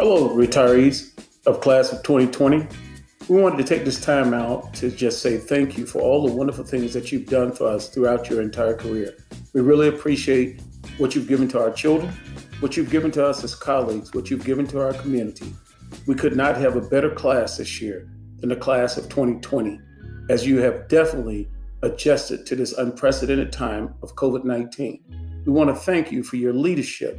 Hello, retirees of class of 2020. We wanted to take this time out to just say thank you for all the wonderful things that you've done for us throughout your entire career. We really appreciate what you've given to our children, what you've given to us as colleagues, what you've given to our community. We could not have a better class this year than the class of 2020, as you have definitely adjusted to this unprecedented time of COVID-19. We want to thank you for your leadership,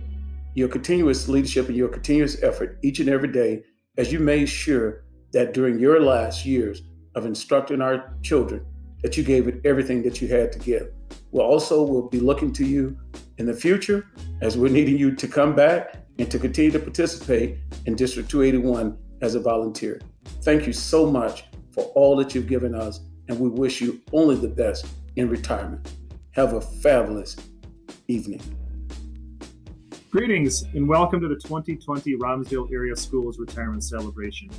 your continuous leadership and your continuous effort each and every day as you made sure that during your last years of instructing our children that you gave it everything that you had to give. We'll be looking to you in the future as we're needing you to come back and to continue to participate in District 281 as a volunteer. Thank you so much for all that you've given us, and we wish you only the best in retirement. Have a fabulous evening. Greetings and welcome to the 2020 Robbinsdale Area Schools Retirement Celebration.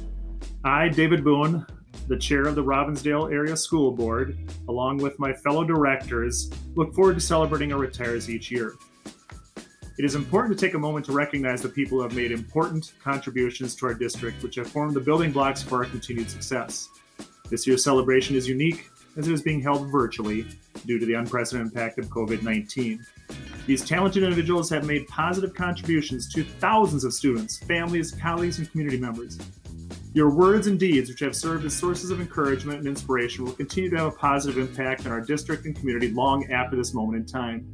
I, David Boone, the chair of the Robbinsdale Area School Board, along with my fellow directors, look forward to celebrating our retirees each year. It is important to take a moment to recognize the people who have made important contributions to our district, which have formed the building blocks for our continued success. This year's celebration is unique as it is being held virtually due to the unprecedented impact of COVID-19. These talented individuals have made positive contributions to thousands of students, families, colleagues, and community members. Your words and deeds, which have served as sources of encouragement and inspiration, will continue to have a positive impact on our district and community long after this moment in time.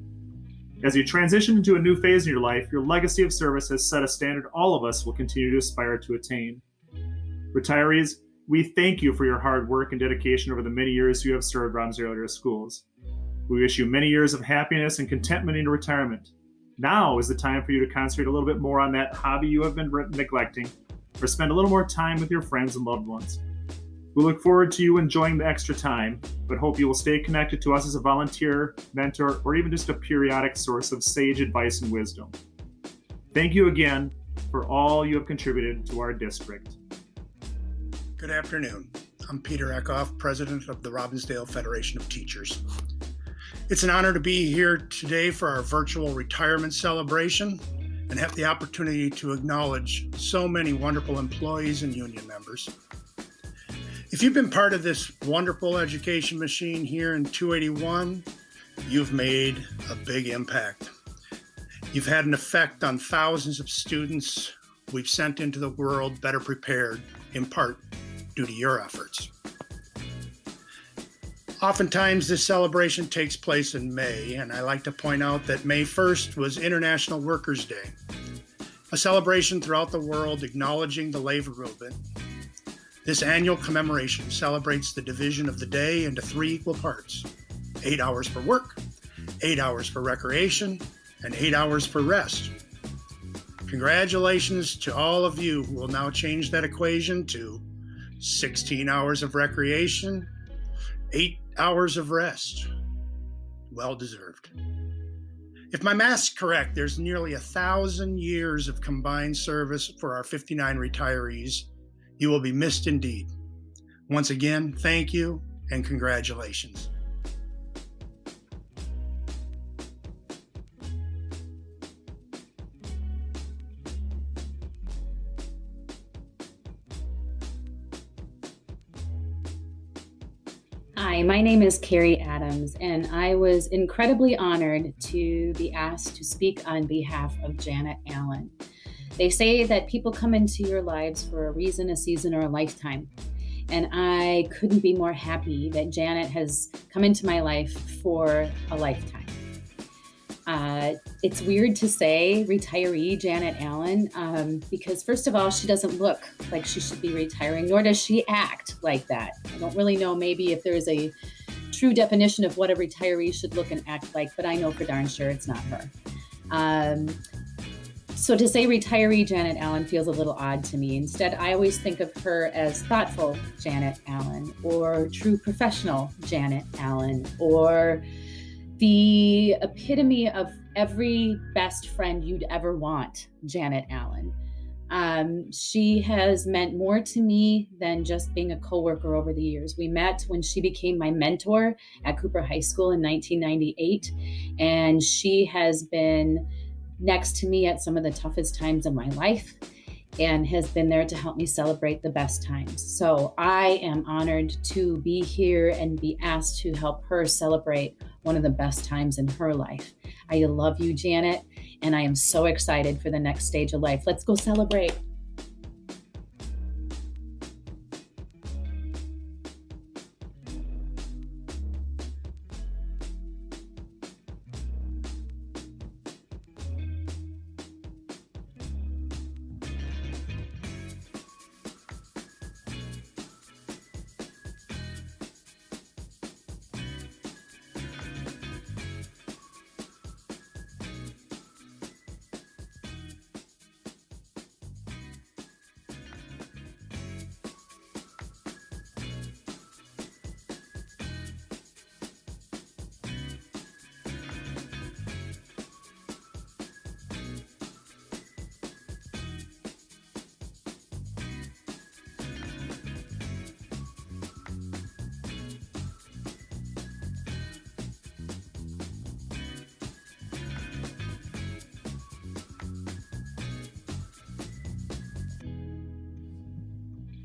As you transition into a new phase in your life, your legacy of service has set a standard all of us will continue to aspire to attain. Retirees, we thank you for your hard work and dedication over the many years you have served Robbinsdale Area Schools. We wish you many years of happiness and contentment into retirement. Now is the time for you to concentrate a little bit more on that hobby you have been neglecting, or spend a little more time with your friends and loved ones. We look forward to you enjoying the extra time, but hope you will stay connected to us as a volunteer, mentor, or even just a periodic source of sage advice and wisdom. Thank you again for all you have contributed to our district. Good afternoon. I'm Peter Eckhoff, president of the Robbinsdale Federation of Teachers. It's an honor to be here today for our virtual retirement celebration and have the opportunity to acknowledge so many wonderful employees and union members. If you've been part of this wonderful education machine here in 281, you've made a big impact. You've had an effect on thousands of students we've sent into the world better prepared, in part due to your efforts. Oftentimes, this celebration takes place in May, and I like to point out that May 1st was International Workers' Day, a celebration throughout the world acknowledging the labor movement. This annual commemoration celebrates the division of the day into 3 equal parts: 8 hours for work, 8 hours for recreation, and 8 hours for rest. Congratulations to all of you who will now change that equation to 16 hours of recreation, 8 hours of rest. Well deserved. If my math's correct, there's nearly 1,000 years of combined service for our 59 retirees. You will be missed indeed. Once again, thank you and congratulations. Hi, my name is Carrie Adams, and I was incredibly honored to be asked to speak on behalf of Janet Allen. They say that people come into your lives for a reason, a season, or a lifetime. And I couldn't be more happy that Janet has come into my life for a lifetime. It's weird to say retiree Janet Allen because first of all, she doesn't look like she should be retiring, nor does she act like that. I don't really know maybe if there's a true definition of what a retiree should look and act like, but I know for darn sure it's not her. So to say retiree Janet Allen feels a little odd to me. Instead, I always think of her as thoughtful Janet Allen, or true professional Janet Allen, or the epitome of every best friend you'd ever want, Janet Allen. She has meant more to me than just being a coworker over the years. We met when she became my mentor at Cooper High School in 1998, and she has been next to me at some of the toughest times of my life. and has been there to help me celebrate the best times. So I am honored to be here and be asked to help her celebrate one of the best times in her life. I love you, Janet, and I am so excited for the next stage of life. Let's go celebrate.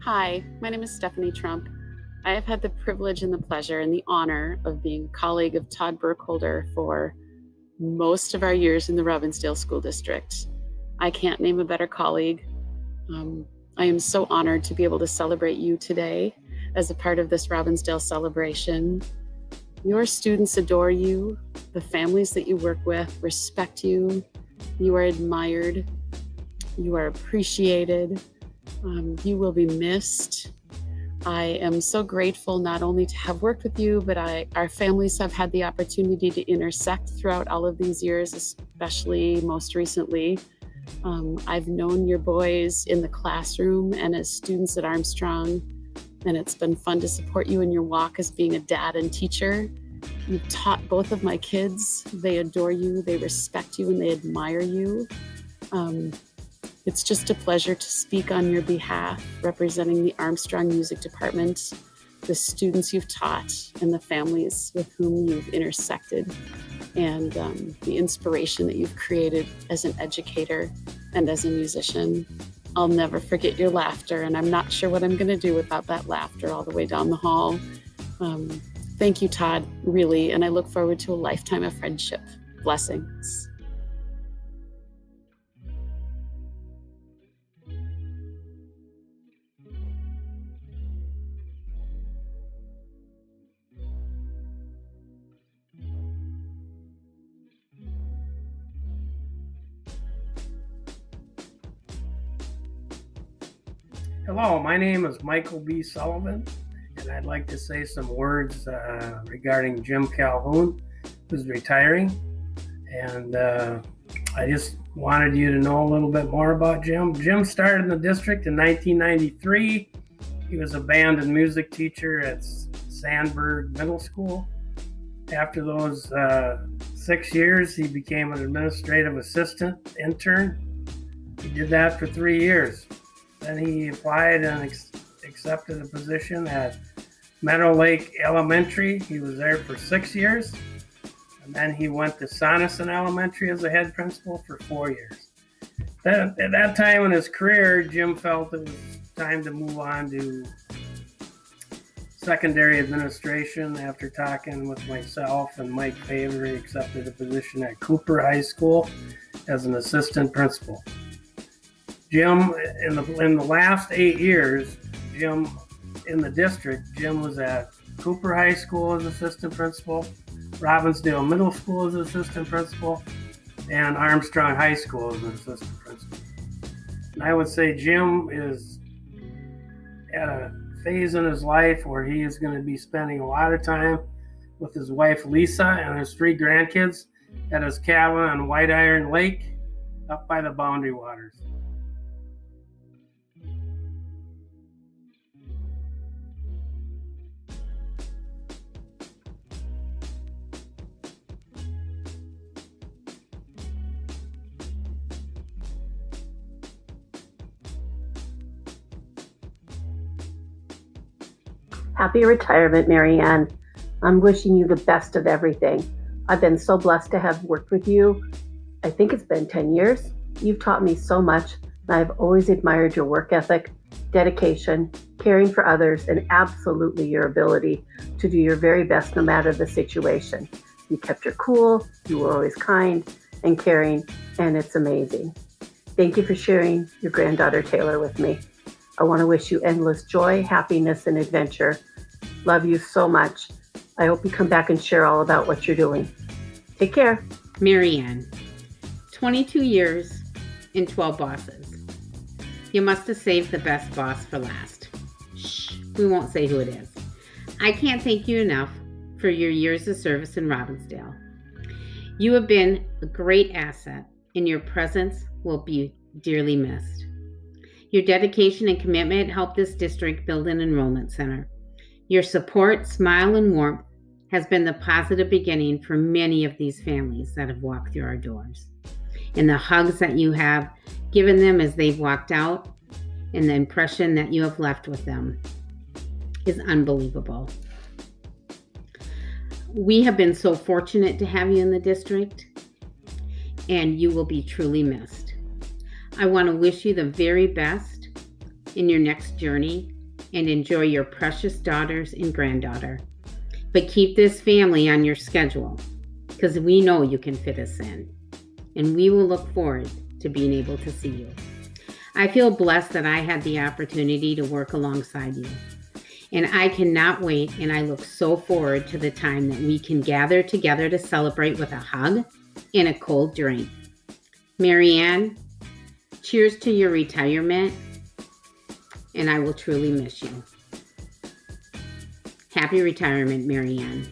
Hi, my name is Stephanie Trump. I have had the privilege and the pleasure and the honor of being a colleague of Todd Burkholder for most of our years in the Robbinsdale School District. I can't name a better colleague. I am so honored to be able to celebrate you today as a part of this Robbinsdale celebration. Your students adore you. The families that you work with respect you. You are admired. You are appreciated. You will be missed. I am so grateful not only to have worked with you, but our families have had the opportunity to intersect throughout all of these years, especially most recently. I've known your boys in the classroom and as students at Armstrong, and it's been fun to support you in your walk as being a dad and teacher. You've taught both of my kids. They adore you, they respect you, and they admire you. It's just a pleasure to speak on your behalf, representing the Armstrong Music Department, the students you've taught, and the families with whom you've intersected, and the inspiration that you've created as an educator and as a musician. I'll never forget your laughter, and I'm not sure what I'm going to do without that laughter all the way down the hall. Thank you, Todd, really, and I look forward to a lifetime of friendship. Blessings. Hello, my name is Michael B. Sullivan, and I'd like to say some words regarding Jim Calhoun, who's retiring. And I just wanted you to know a little bit more about Jim. Jim started in the district in 1993. He was a band and music teacher at Sandburg Middle School. After those 6 years, he became an administrative assistant intern. He did that for 3 years. Then he applied and accepted a position at Meadow Lake Elementary. He was there for 6 years. And then he went to Sonneson Elementary as a head principal for 4 years. Then, at that time in his career, Jim felt it was time to move on to secondary administration. After talking with myself and Mike Faber, he accepted a position at Cooper High School as an assistant principal. Jim, in the last 8 years, Jim in the district, Jim was at Cooper High School as assistant principal, Robbinsdale Middle School as assistant principal, and Armstrong High School as an assistant principal. And I would say Jim is at a phase in his life where he is going to be spending a lot of time with his wife Lisa and his 3 grandkids at his cabin on White Iron Lake up by the Boundary Waters. Happy retirement, Marianne. I'm wishing you the best of everything. I've been so blessed to have worked with you. I think it's been 10 years. You've taught me so much, I've always admired your work ethic, dedication, caring for others, and absolutely your ability to do your very best no matter the situation. You kept your cool, you were always kind and caring, and it's amazing. Thank you for sharing your granddaughter Taylor with me. I want to wish you endless joy, happiness, and adventure. Love you so much. I hope you come back and share all about what you're doing. Take care. Marianne, 22 years and 12 bosses. You must have saved the best boss for last. Shh, we won't say who it is. I can't thank you enough for your years of service in Robbinsdale. You have been a great asset, and your presence will be dearly missed. Your dedication and commitment helped this district build an enrollment center. Your support, smile, and warmth has been the positive beginning for many of these families that have walked through our doors. And the hugs that you have given them as they've walked out, and the impression that you have left with them is unbelievable. We have been so fortunate to have you in the district, and you will be truly missed. I want to wish you the very best in your next journey and enjoy your precious daughters and granddaughter. But keep this family on your schedule, because we know you can fit us in, and we will look forward to being able to see you. I feel blessed that I had the opportunity to work alongside you, and I cannot wait, and I look so forward to the time that we can gather together to celebrate with a hug and a cold drink. Marianne, cheers to your retirement, and I will truly miss you. Happy retirement, Marianne.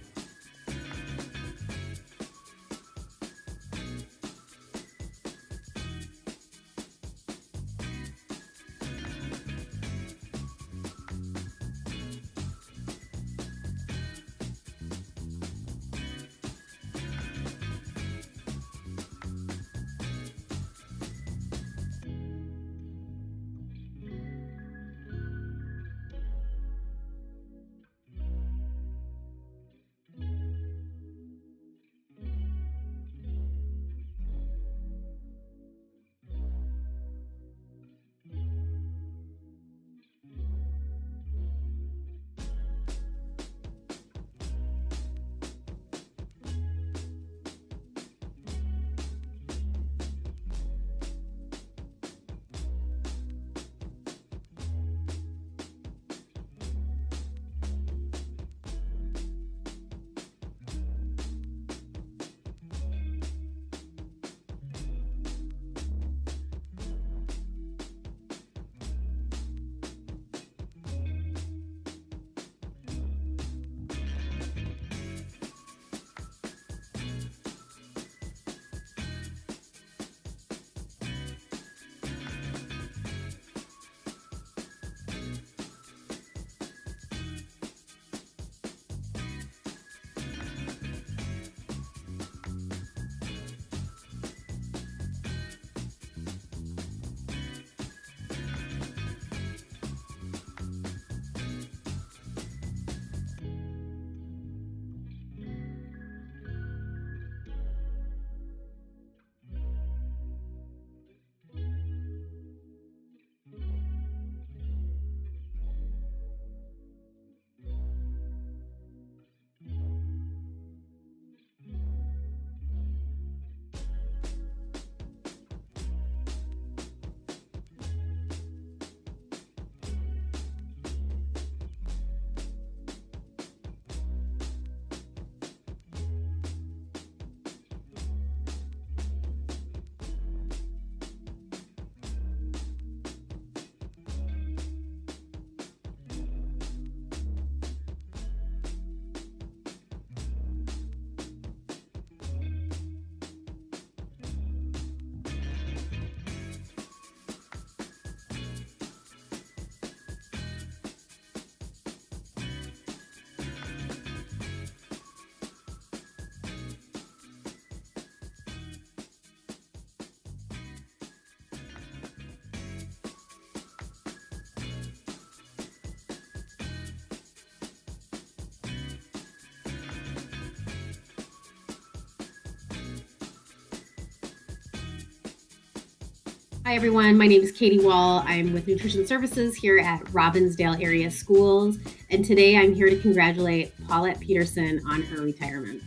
Hi, everyone. My name is Katie Wall. I'm with Nutrition Services here at Robbinsdale Area Schools. And today I'm here to congratulate Paulette Peterson on her retirement.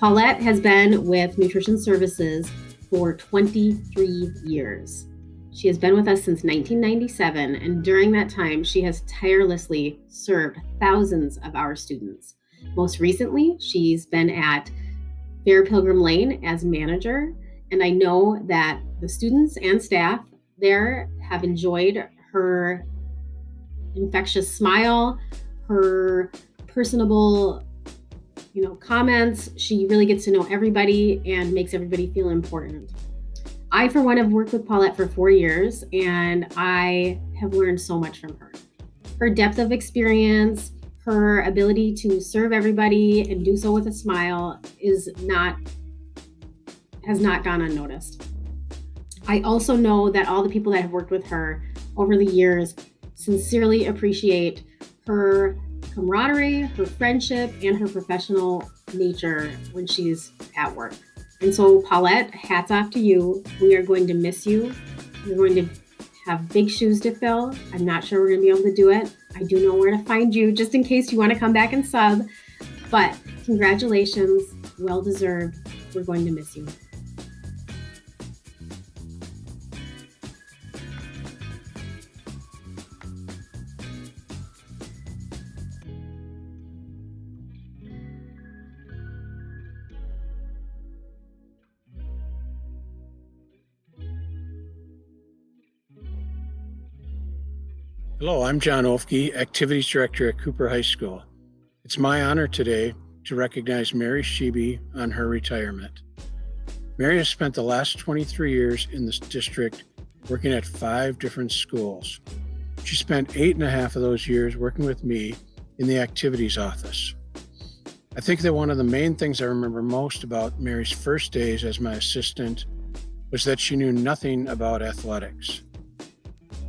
Paulette has been with Nutrition Services for 23 years. She has been with us since 1997, and during that time, she has tirelessly served thousands of our students. Most recently, she's been at Fair Pilgrim Lane as manager, and I know that the students and staff there have enjoyed her infectious smile, her personable, comments. She really gets to know everybody and makes everybody feel important. I, for one, have worked with Paulette for 4 years, and I have learned so much from her. Her depth of experience, her ability to serve everybody and do so with a smile has not gone unnoticed. I also know that all the people that have worked with her over the years sincerely appreciate her camaraderie, her friendship, and her professional nature when she's at work. And so, Paulette, hats off to you. We are going to miss you. You're going to have big shoes to fill. I'm not sure we're going to be able to do it. I do know where to find you just in case you want to come back and sub. But congratulations, well deserved. We're going to miss you. Hello, I'm John Ofke, Activities Director at Cooper High School. It's my honor today to recognize Mary Sheeby on her retirement. Mary has spent the last 23 years in this district working at 5 different schools. She spent 8.5 of those years working with me in the activities office. I think that one of the main things I remember most about Mary's first days as my assistant was that she knew nothing about athletics.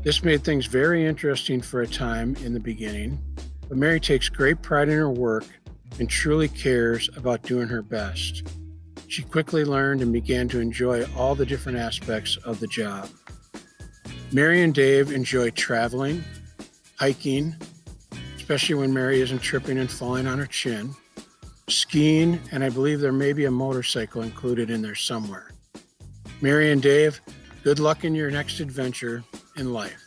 This made things very interesting for a time in the beginning, but Mary takes great pride in her work and truly cares about doing her best. She quickly learned and began to enjoy all the different aspects of the job. Mary and Dave enjoy traveling, hiking, especially when Mary isn't tripping and falling on her chin, skiing, and I believe there may be a motorcycle included in there somewhere. Mary and Dave, good luck in your next adventure in life.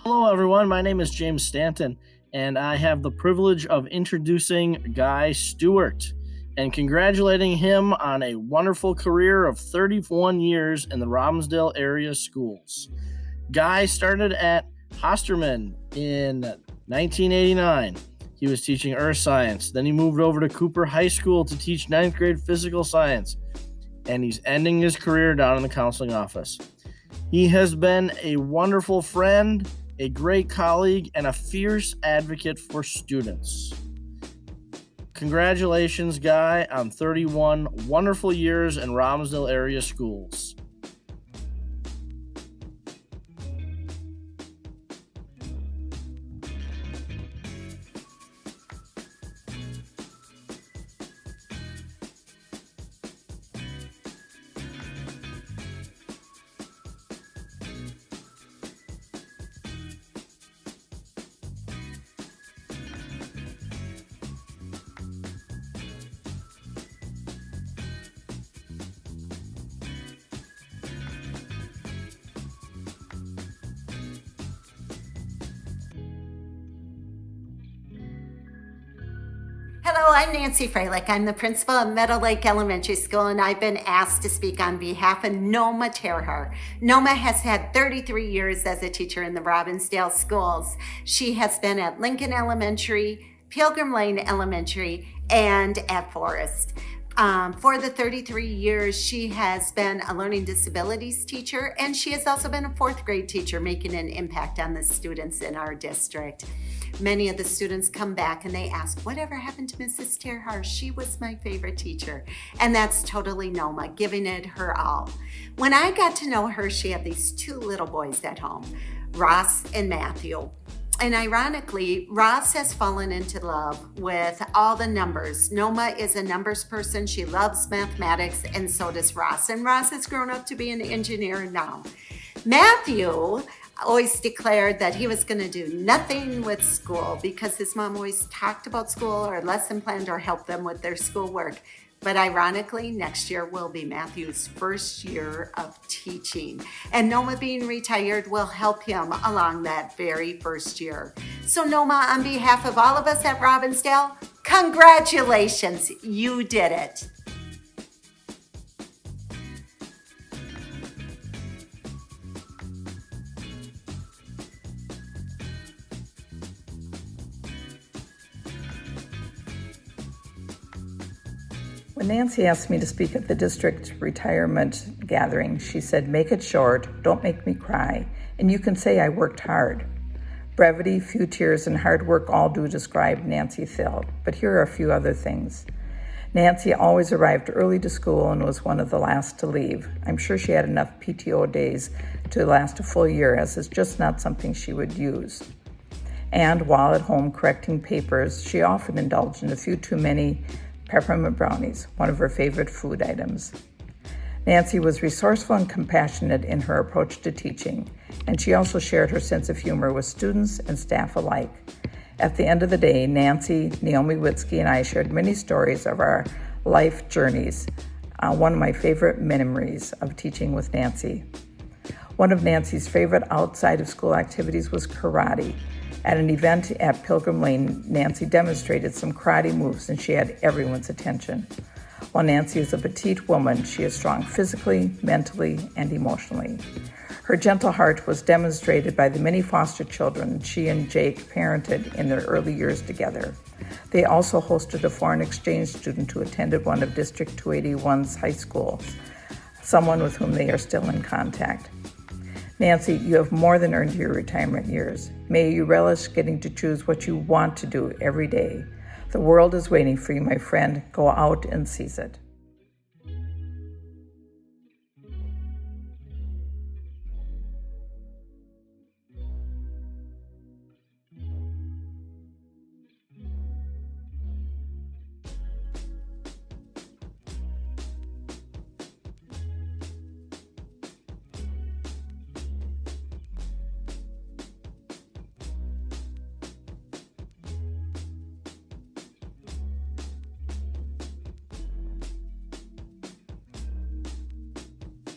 Hello, everyone. My name is James Stanton, and I have the privilege of introducing Guy Stewart and congratulating him on a wonderful career of 31 years in the Robbinsdale area schools. Guy started at Hosterman in 1989. He was teaching earth science. Then he moved over to Cooper High School to teach 9th grade physical science, and he's ending his career down in the counseling office. He has been a wonderful friend, a great colleague, and a fierce advocate for students. Congratulations, Guy, on 31 wonderful years in Robbinsdale area schools. Hello, I'm Nancy Freilich. I'm the principal of Meadow Lake Elementary School, and I've been asked to speak on behalf of Noma Terhar. Noma has had 33 years as a teacher in the Robbinsdale schools. She has been at Lincoln Elementary, Pilgrim Lane Elementary, and at Forest. For the 33 years, she has been a learning disabilities teacher, and she has also been a fourth grade teacher, making an impact on the students in our district. Many of the students come back and they ask, whatever happened to Mrs. Terhar? She was my favorite teacher. And that's totally Noma, giving it her all. When I got to know her, she had these two little boys at home, Ross and Matthew. And ironically, Ross has fallen into love with all the numbers. Noma is a numbers person. She loves mathematics, and so does Ross. And Ross has grown up to be an engineer now. Matthew always declared that he was going to do nothing with school because his mom always talked about school or lesson planned or helped them with their schoolwork. But ironically, next year will be Matthew's first year of teaching. And Noma being retired will help him along that very first year. So Noma, on behalf of all of us at Robbinsdale, congratulations, you did it. When Nancy asked me to speak at the district retirement gathering, she said, "Make it short, don't make me cry, and you can say I worked hard." Brevity, few tears, and hard work all do describe Nancy Thill, but here are a few other things. Nancy always arrived early to school and was one of the last to leave. I'm sure she had enough PTO days to last a full year, as it's just not something she would use. And while at home correcting papers, she often indulged in a few too many peppermint brownies, one of her favorite food items. Nancy was resourceful and compassionate in her approach to teaching, and she also shared her sense of humor with students and staff alike. At the end of the day, Nancy, Naomi Witzke, and I shared many stories of our life journeys. One of my favorite memories of teaching with Nancy. One of Nancy's favorite outside of school activities was karate. At an event at Pilgrim Lane, Nancy demonstrated some karate moves and she had everyone's attention. While Nancy is a petite woman, she is strong physically, mentally, and emotionally. Her gentle heart was demonstrated by the many foster children she and Jake parented in their early years together. They also hosted a foreign exchange student who attended one of District 281's high schools, someone with whom they are still in contact. Nancy, you have more than earned your retirement years. May you relish getting to choose what you want to do every day. The world is waiting for you, my friend. Go out and seize it.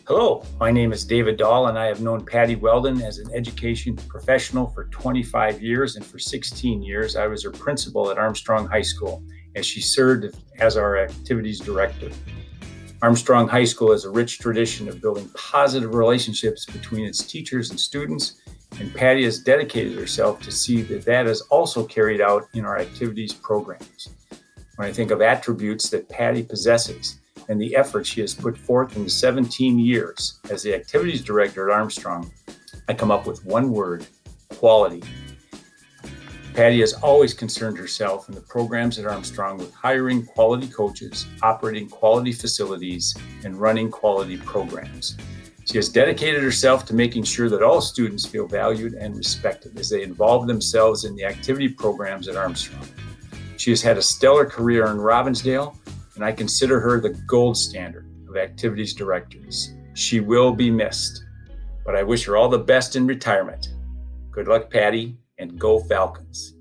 Hello, my name is David Dahl, and I have known Patti Weldon as an education professional for 25 years, and for 16 years I was her principal at Armstrong High School, as she served as our activities director. Armstrong High School has a rich tradition of building positive relationships between its teachers and students, and Patti has dedicated herself to see that that is also carried out in our activities programs. When I think of attributes that Patti possesses, and the effort she has put forth in the 17 years as the activities director at Armstrong, I come up with one word: quality. Patti has always concerned herself in the programs at Armstrong with hiring quality coaches, operating quality facilities, and running quality programs. She has dedicated herself to making sure that all students feel valued and respected as they involve themselves in the activity programs at Armstrong. She has had a stellar career in Robbinsdale, and I consider her the gold standard of activities directors. She will be missed, but I wish her all the best in retirement. Good luck, Patti, and go Falcons.